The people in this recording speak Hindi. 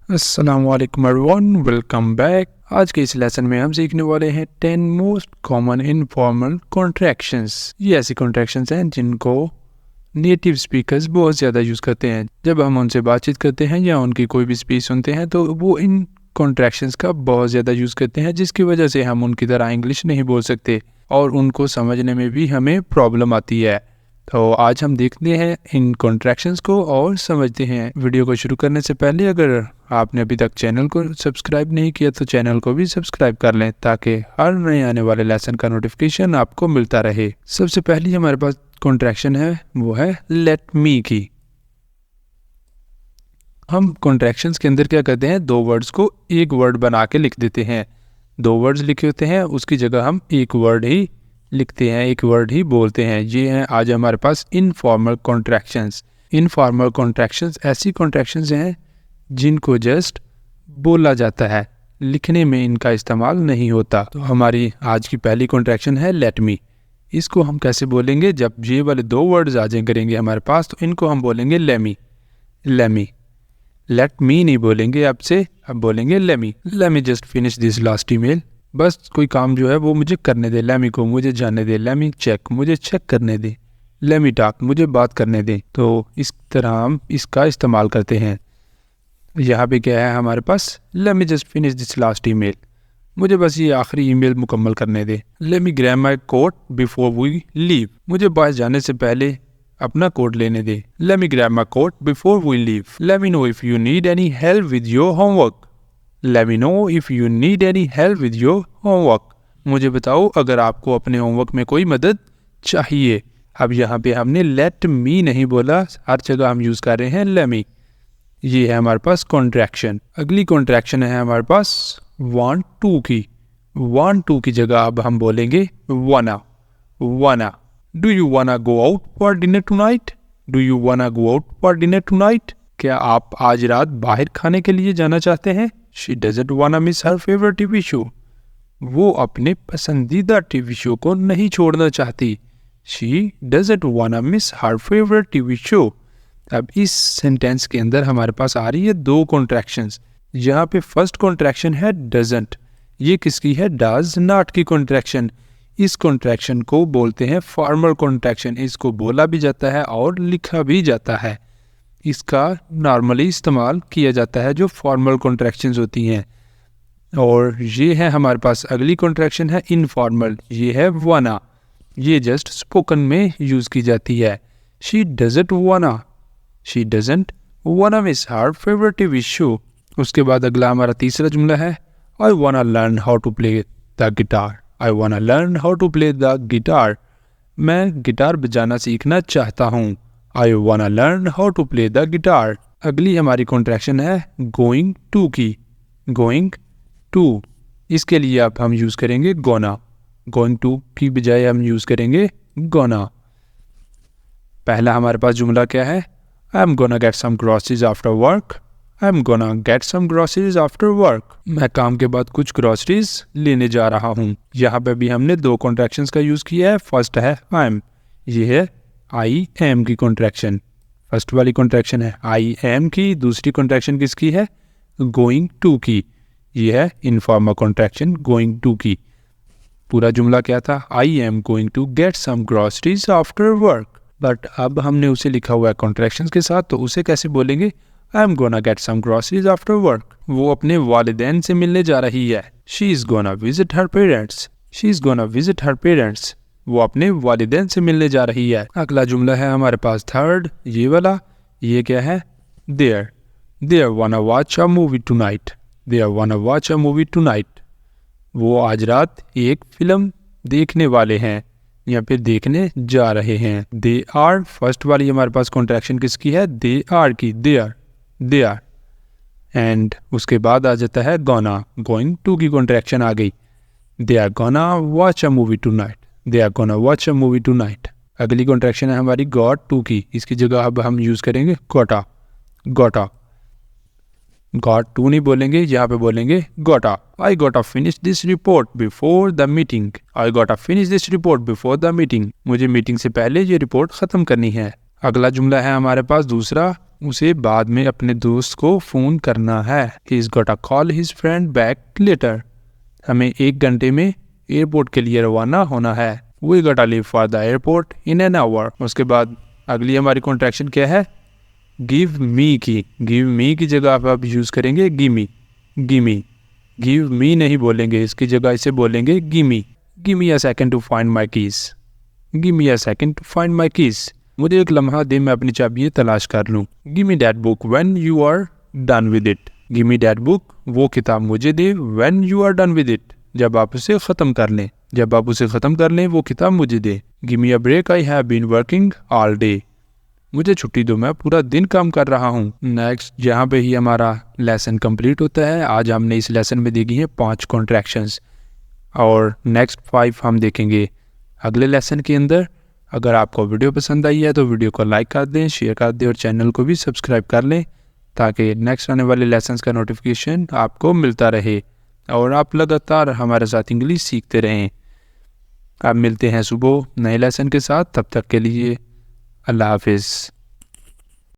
अस्सलाम वालेकुम एवरीवन, वेलकम बैक। आज के इस लेसन में हम सीखने वाले हैं 10 मोस्ट कॉमन इनफॉर्मल कॉन्ट्रैक्शंस। ये ऐसी कॉन्ट्रैक्शंस हैं जिनको नेटिव स्पीकर्स बहुत ज़्यादा यूज़ करते हैं। जब हम उनसे बातचीत करते हैं या उनकी कोई भी स्पीच सुनते हैं तो वो इन कॉन्ट्रैक्शंस का बहुत ज़्यादा यूज़ करते हैं, जिसकी वजह से हम उनकी तरह इंग्लिश नहीं बोल सकते और उनको समझने में भी हमें प्रॉब्लम आती है। तो आज हम देखते हैं इन कॉन्ट्रैक्शंस को और समझते हैं। वीडियो को शुरू करने से पहले अगर आपने अभी तक चैनल को सब्सक्राइब नहीं किया तो चैनल को भी सब्सक्राइब कर लें ताकि हर नए आने वाले लेसन का नोटिफिकेशन आपको मिलता रहे। सबसे पहली हमारे पास कॉन्ट्रैक्शन है, वो है लेट मी की। हम कॉन्ट्रैक्शंस के अंदर क्या करते हैं, दो वर्ड्स को एक वर्ड बना के लिख देते हैं। दो वर्ड्स लिखे होते हैं, उसकी जगह हम एक वर्ड ही लिखते हैं, एक वर्ड ही बोलते हैं। ये हैं आज हमारे पास इनफॉर्मल कॉन्ट्रैक्शंस। इनफॉर्मल कॉन्ट्रैक्शंस ऐसी कॉन्ट्रैक्शंस हैं जिनको जस्ट बोला जाता है, लिखने में इनका इस्तेमाल नहीं होता। तो हमारी आज की पहली कॉन्ट्रैक्शन है लेट मी। इसको हम कैसे बोलेंगे, जब ये वाले दो वर्ड्स आ जाए करेंगे हमारे पास तो इनको हम बोलेंगे लेमी। लेमी, लेट मी नहीं बोलेंगे आपसे, अब बोलेंगे lemme. Lemme just finish this last email. बस कोई काम जो है वो मुझे करने दे, लेमी को मुझे जानने दे, लेमी चेक मुझे चेक करने दे, लेमी टॉक मुझे बात करने दे। तो इस तरह हम इसका इस्तेमाल करते हैं। यहाँ पे क्या है हमारे पास, let me just finish this last email, मुझे बस ये आखिरी ईमेल मुकम्मल करने दे। Let me grab my coat before we leave, मुझे बाहर जाने से पहले अपना कोट लेने दे। Let me grab my coat before we leave. Let me know if you need any help with your homework. Let me know if you need any help with your homework. मुझे बताओ अगर आपको अपने होमवर्क में कोई मदद चाहिए। अब यहाँ पे हमने let me नहीं बोला, हर जगह हम यूज़ कर रहे हैं let me। ये है हमारे पास कॉन्ट्रैक्शन। अगली कॉन्ट्रैक्शन है हमारे पास want to की। want to की जगह अब हम बोलेंगे wanna। wanna, Do you wanna go out for dinner tonight? Do you wanna go out for dinner tonight? क्या आप आज रात बाहर खाने के लिए जाना चाहते हैं? She doesn't wanna miss her favorite TV show. वो अपने पसंदीदा टीवी शो को नहीं छोड़ना चाहती। She doesn't wanna miss her favorite TV show. अब इस सेंटेंस के अंदर हमारे पास आ रही है दो कॉन्ट्रैक्शंस। यहाँ पे फर्स्ट कॉन्ट्रैक्शन है doesn't। ये किसकी है, does not की कॉन्ट्रैक्शन। इस कॉन्ट्रैक्शन को बोलते हैं फॉर्मल कॉन्ट्रैक्शन। इसको बोला भी जाता है और लिखा भी जाता है। इसका नॉर्मली इस्तेमाल किया जाता है जो फॉर्मल कॉन्ट्रैक्शंस होती हैं। और ये है हमारे पास अगली कॉन्ट्रैक्शन है इनफॉर्मल, ये है वाना। ये जस्ट स्पोकन में यूज़ की जाती है। She doesn't wanna, she doesn't wanna miss her favourite TV show. उसके बाद अगला हमारा तीसरा जुमला है I wanna learn how to play the guitar. I wanna learn how to play the guitar. मैं गिटार बजाना सीखना चाहता हूँ। I wanna learn how to play the guitar. अगली हमारी कॉन्ट्रैक्शन है going to की। going to, इसके लिए अब हम यूज़ करेंगे gonna। going to की बजाय हम यूज़ करेंगे gonna। पहला हमारे पास जुमला क्या है, I'm gonna get some groceries after work. I'm gonna get some groceries after work. मैं काम के बाद कुछ ग्रोसरीज लेने जा रहा हूँ। यहाँ पे भी हमने दो कॉन्ट्रैक्शंस का यूज़ किया है। फर्स्ट है I'm, ये है I am की कॉन्ट्रैक्शन। फर्स्ट वाली कॉन्ट्रैक्शन है I am की, दूसरी कॉन्ट्रैक्शन किसकी है, going to की। ये है इनफॉर्मल कॉन्ट्रैक्शन going to की। पूरा जुमला क्या था, I am going to get some groceries after work. But अब हमने उसे लिखा हुआ है कॉन्ट्रैक्शंस के साथ, तो उसे कैसे बोलेंगे, I'm gonna get some groceries after work. वो अपने वालिदैन से मिलने जा रही है। She is gonna visit her parents. She is gonna visit her parents. वो अपने वालिदैन से मिलने जा रही है। अगला जुमला है हमारे पास थर्ड, ये वाला। ये क्या है, They wanna watch a movie tonight. They wanna watch a movie tonight. वो आज रात एक फिल्म देखने वाले हैं या फिर देखने जा रहे हैं। They are, फर्स्ट वाली हमारे पास कॉन्ट्रैक्शन किसकी है, They are की, they are। एंड उसके बाद आ जाता है gonna, going to की कॉन्ट्रैक्शन आ गई। They are gonna watch a movie tonight. They are gonna watch a movie tonight. अगली कॉन्ट्रैक्शन है हमारी got to की, इसकी जगह अब हम यूज़ करेंगे gotta। got to नहीं बोलेंगे, यहाँ पे बोलेंगे gotta। I gotta finish this report before the meeting. I gotta finish this report before the meeting. मुझे मीटिंग से पहले ये रिपोर्ट ख़त्म करनी है। अगला जुमला है हमारे पास दूसरा उसे बाद में अपने दोस्त को फ़ोन करना है। He's got to call his friend back later. हमें 1 घंटे में एयरपोर्ट के लिए रवाना होना है। We got to leave for the airport in an hour. उसके बाद अगली हमारी कॉन्ट्रैक्शन क्या है? गिव मी की। गिव मी की जगह आप यूज़ करेंगे गिमी। गिमी, गिव मी नहीं बोलेंगे, इसकी जगह इसे बोलेंगे gimme. Give me a second to find my keys. Give me a second to find my keys. मुझे एक लम्हा दे, मैं अपनी चाबियाँ तलाश कर लूँ। Give me that book when you are done with it. Give me that book, वो किताब मुझे दे, when you are done with it, जब आप उसे ख़त्म कर लें। जब आप उसे ख़त्म कर लें वो किताब मुझे दे। Give me a break, I have been working all day. मुझे छुट्टी दो, मैं पूरा दिन काम कर रहा हूँ। नेक्स्ट, जहाँ पे ही हमारा लेसन कंप्लीट होता है। आज हमने इस लेसन में देखी हैं 5 कॉन्ट्रैक्शंस और नेक्स्ट 5 हम देखेंगे अगले लेसन के अंदर। अगर आपको वीडियो पसंद आई है तो वीडियो को लाइक कर दें, शेयर कर दें और चैनल को भी सब्सक्राइब कर लें ताकि नेक्स्ट आने वाले लेसन्स का नोटिफिकेशन आपको मिलता रहे और आप लगातार हमारे साथ इंग्लिश सीखते रहें। आप मिलते हैं सुबह नए लेसन के साथ, तब तक के लिए अल्लाह हाफिज़।